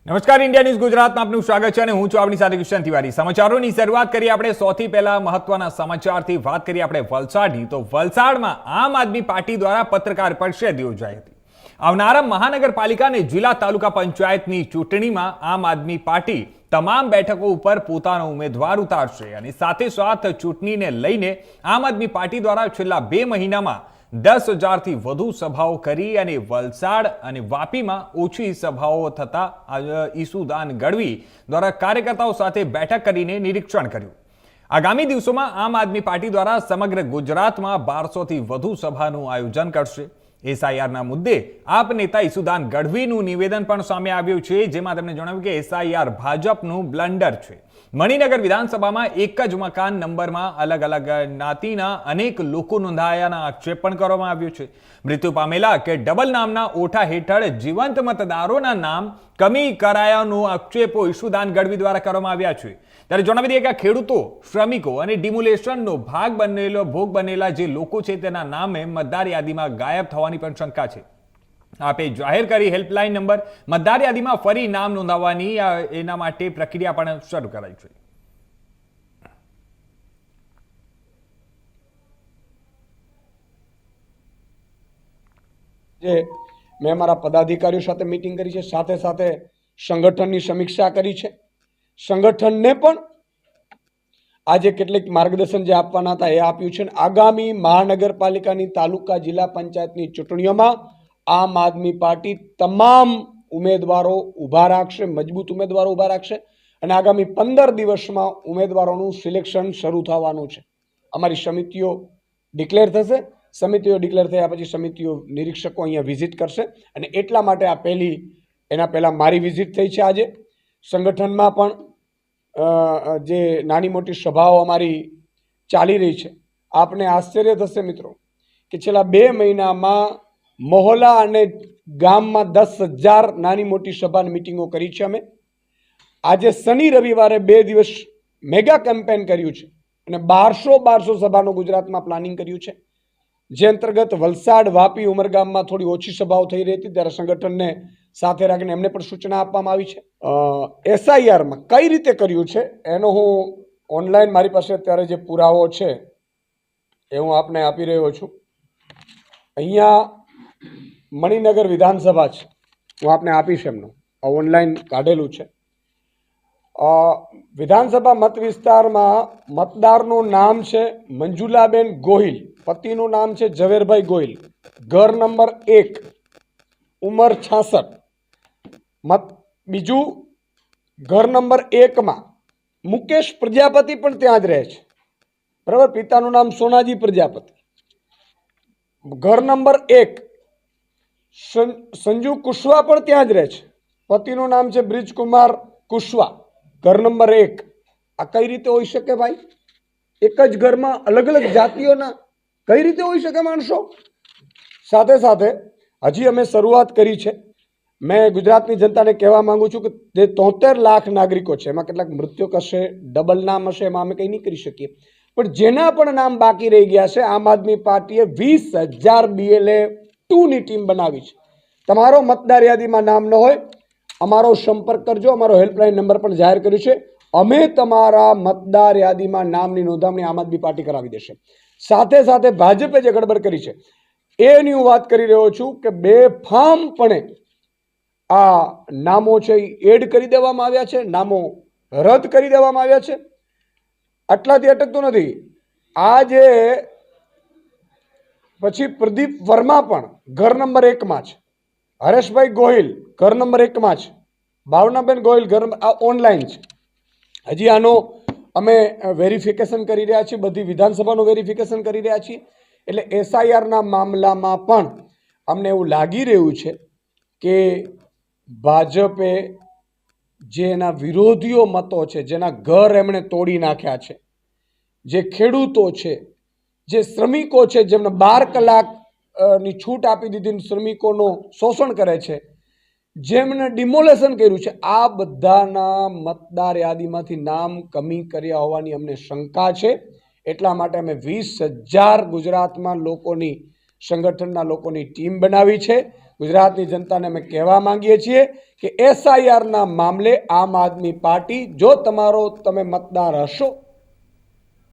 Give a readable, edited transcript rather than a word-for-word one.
નમસ્કાર, India news ગુજરાતમાં આપનું સ્વાગત છે અને હું છું આપની સાથે કિશન તિવારી। સમાચારોની શરૂઆત કરીએ આપણે સૌથી પહેલા મહત્વના સમાચારથી। વાત કરીએ આપણે વલસાડની, તો વલસાડમાં આમ આદમી પાર્ટી દ્વારા પત્રકાર પરિષદ યોજાઈ હતી। આવનારા મહાનગરપાલિકા અને જિલ્લા તાલુકા પંચાયતની ચૂંટણીમાં આમ આદમી પાર્ટી તમામ બેઠકો ઉપર પોતાનો ઉમેદવાર ઉતારશે અને સાથે સાથ ચૂંટણીને લઈને આમ આદમી પાર્ટી દ્વારા છેલ્લા 2 મહિનામાં 10,000 થી વધુ સભાઓ કરી અને વલસાડ અને વાપીમાં ઓછી સભાઓ થતા ઈસુદાન ગઢવી દ્વારા કાર્યકર્તાઓ સાથે બેઠક કરીને નિરીક્ષણ કર્યું। આગામી દિવસોમાં આમ આદમી પાર્ટી દ્વારા સમગ્ર ગુજરાતમાં 1200 થી વધુ સભાનું આયોજન કરશે। એસઆઈઆરના મુદ્દે આપ નેતા ઈસુદાન ગઢવીનું નિવેદન પણ સામે આવ્યું છે, જેમાં તેમણે જણાવ્યું કે એસઆઈઆર ભાજપનું બ્લન્ડર છે। મણિનગર વિધાનસભામાં એક જ મકાન નંબરમાં અલગ અલગ જ્ઞાતિના અનેક લોકો નોંધાયાના આક્ષેપ પણ કરવામાં આવ્યો છે। મૃત્યુ પામેલા કે ડબલ નામના ઓઠા હેઠળ જીવંત મતદારોના નામ કમી કરાયાનો આક્ષેપો ઈસુદાન ગઢવી દ્વારા કરવામાં આવ્યા છે। ત્યારે જણાવી દઈએ કે ખેડૂતો, શ્રમિકો અને ડિમોલેશનનો ભોગ બનેલા જે લોકો છે તેના નામે મતદાર યાદીમાં ગાયબ થવાની પણ શંકા છે। આપે જાહેર કરી હેલ્પલાઇન નંબર, મતદાર યાદીમાં ફરી નામ નોંધાવવાની એના માટે પ્રક્રિયા પણ શરૂ કરાઈ છે। જે મેં મારા પદાધિકારીઓ સાથે મીટિંગ કરી છે, સાથે સાથે સંગઠનની સમીક્ષા કરી છે। સંગઠનને પણ આજે કેટલીક માર્ગદર્શન જે આપવાના હતા એ આપ્યું છે। આગામી મહાનગરપાલિકાની, તાલુકા, જિલ્લા પંચાયતની ચૂંટણીઓમાં આમ આદમી પાર્ટી તમામ ઉમેદવારો ઊભા રાખશે, મજબૂત ઉમેદવારો ઊભા રાખશે અને આગામી 15 દિવસમાં ઉમેદવારોનું સિલેક્શન શરૂ થવાનું છે। અમારી સમિતિઓ ડિક્લેર થશે। સમિતિઓ ડિક્લેર થયા પછી સમિતિઓ નિરીક્ષકો અહીંયા વિઝિટ કરશે અને એટલા માટે આ એના પહેલાં મારી વિઝિટ થઈ છે। આજે સંગઠનમાં પણ જે નાની મોટી સભાઓ અમારી ચાલી રહી છે। આપને આશ્ચર્ય થશે મિત્રો કે છેલ્લા 2 મહિનામાં મહોલ્લા અને ગામમાં 10,000 નાની મોટી સભા મિટિંગો કરી છે અમે। આજે શનિ રવિવારે 2 દિવસ મેગા કેમ્પેન કર્યું છે અને 1200 સભાનું ગુજરાતમાં પ્લાનિંગ કર્યું છે, જે અંતર્ગત વલસાડ, વાપી, ઉમરગામમાં થોડી ઓછી સભાઓ થઈ રહી હતી, ત્યારે સંગઠનને સાથે રાખીને એમને પણ સૂચના આપવામાં આવી છે। એસઆઈઆરમાં કઈ રીતે કર્યું છે એનો હું ઓનલાઈન મારી પાસે અત્યારે જે પુરાવો છે એ હું આપને આપી રહ્યો છું। અહીંયા મણિનગર વિધાનસભા છે, હું આપને આપીશ, એમનું ઓનલાઈન કાઢેલું છે। વિધાનસભા મત વિસ્તારમાં મતદારનું નામ છે મંજુલાબેન ગોહિલ, પતિનું નામ છે ઝવેરભાઈ ગોહિલ, ઘર નંબર 1, ઉંમર 66। બીજું ઘર નંબર 1માં મુકેશ પ્રજાપતિ પણ ત્યાં જ રહે છે, બરાબર, પિતાનું નામ સોનાજી પ્રજાપતિ। ઘર નંબર 1 સંજુ કુશવા પણ ત્યાં જ રહે છે, પતિનું નામ છે બ્રિજકુમાર કુશવા, ઘર નંબર 1। આ કઈ રીતે હોઈ શકે ભાઈ? એક જ ઘરમાં અલગ અલગ જાતિઓના કઈ રીતે હોઈ શકે માણસો? સાથે સાથે હજી અમે શરૂઆત કરી છે। મેં ગુજરાતની જનતાને કહેવા માંગુ છું કે જે 73 લાખ નાગરિકો છે એમાં કેટલાક મૃત્યુક હશે, ડબલ નામ હશે, એમાં અમે કંઈ નહીં કરી શકીએ, પણ જેના પણ નામ બાકી રહી ગયા છે, આમ આદમી પાર્ટીએ 20,000 BLA 2ની ટીમ બનાવી છે। તમારો મતદાર યાદીમાં નામ ન હોય, અમારો સંપર્ક કરજો, અમારો હેલ્પલાઇન નંબર પણ જાહેર કર્યું છે। અમે તમારા મતદાર યાદીમાં નામની નોંધાવણી આમ આદમી પાર્ટી કરાવી દેશે। સાથે સાથે ભાજપે જે ગડબડ કરી છે એની હું વાત કરી રહ્યો છું કે બેફામપણે આ નામો છે એડ કરી દેવામાં આવ્યા છે, નામો રદ કરી દેવામાં આવ્યા છે। આટલાથી અટકતું નથી। આ જે પછી પ્રદીપ વર્મા પણ ઘર નંબર 1માં છે, હરેશભાઈ ગોહિલ ઘર નંબર 1માં છે, ભાવનાબેન ગોહિલ ઘર, આ ઓનલાઈન છે। હજી આનો અમે વેરિફિકેશન કરી રહ્યા છીએ, બધી વિધાનસભાનું વેરિફિકેશન કરી રહ્યા છીએ। એટલે એસઆઈઆરના મામલામાં પણ અમને એવું લાગી રહ્યું છે કે ભાજપે જે એના વિરોધીઓ મતો છે, જેના ઘર એમણે તોડી નાખ્યા છે, જે ખેડૂતો છે, જે શ્રમિકો છે, જેમને 12 કલાકની છૂટ આપી દીધી, શ્રમિકોનું શોષણ કરે છે, જેમને ડિમોલેશન કર્યું છે, આ બધાના મતદાર યાદીમાંથી નામ કમી કર્યા હોવાની અમને શંકા છે। એટલા માટે અમે 20,000 ગુજરાતમાં લોકોની, સંગઠનના લોકોની ટીમ બનાવી છે। ગુજરાતની જનતાને અમે કહેવા માંગીએ છીએ કે SIRના મામલે આમ આદમી પાર્ટી જો તમે મતદાર હશો